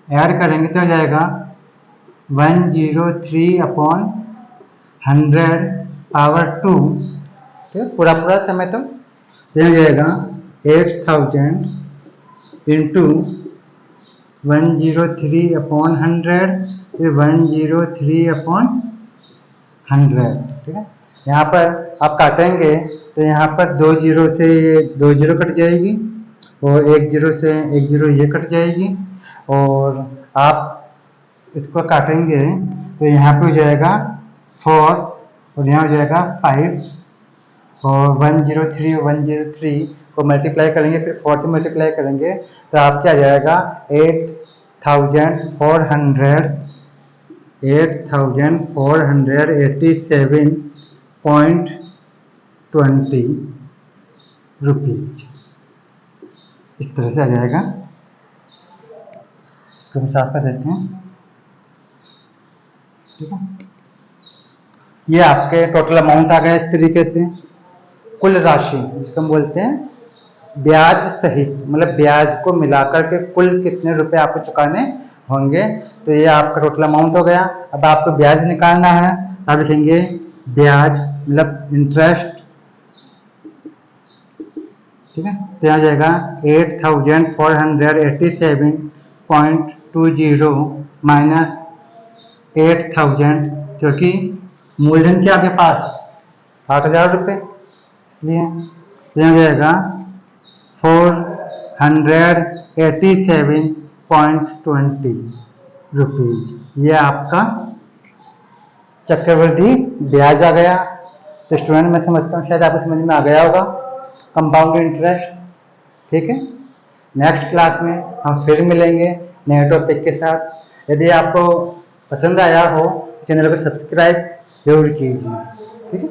ऐड करेंगे तो हो जाएगा 103/100 पावर 2, ठीक है। पूरा समय तो यहाँ जाएगा 8000 इंटू 103/100 फिर 103/100, ठीक है। यहाँ पर आप काटेंगे तो यहाँ पर 2 जीरो से 2 जीरो कट जाएगी और 1 जीरो से 1 जीरो ये कट जाएगी, और आप इसको काटेंगे तो यहाँ पे हो जाएगा 4 और यहाँ हो जाएगा 5, और 103 और 103 को मल्टीप्लाई करेंगे, फिर 4 से मल्टीप्लाई करेंगे तो आप क्या जाएगा 8487.20 रुपीज, इस तरह से आ जाएगा। इसको हम साफ कर देते हैं, ठीक है। ये आपके टोटल अमाउंट आ गया इस तरीके से, कुल राशि जिसको हम बोलते हैं ब्याज सहित, मतलब ब्याज को मिलाकर के कुल कितने रुपए आपको चुकाने होंगे, तो ये आपका टोटल अमाउंट हो गया। अब आपको ब्याज निकालना है, आप लिखेंगे ब्याज मतलब इंटरेस्ट, ठीक है। तो यहाँ जाएगा 8487.20 माइनस 8000, क्योंकि मूलधन क्या आपके पास 8000 रुपये, इसलिए यहाँ जाएगा 487.20 रुपीज, ये आपका चक्रवृद्धि ब्याज आ गया। तो स्टूडेंट मैं समझता हूँ शायद आपको समझ में आ गया होगा कंपाउंड इंटरेस्ट, ठीक है। नेक्स्ट क्लास में हम फिर मिलेंगे नए टॉपिक के साथ। यदि आपको पसंद आया हो चैनल को सब्सक्राइब जरूर कीजिए, ठीक है।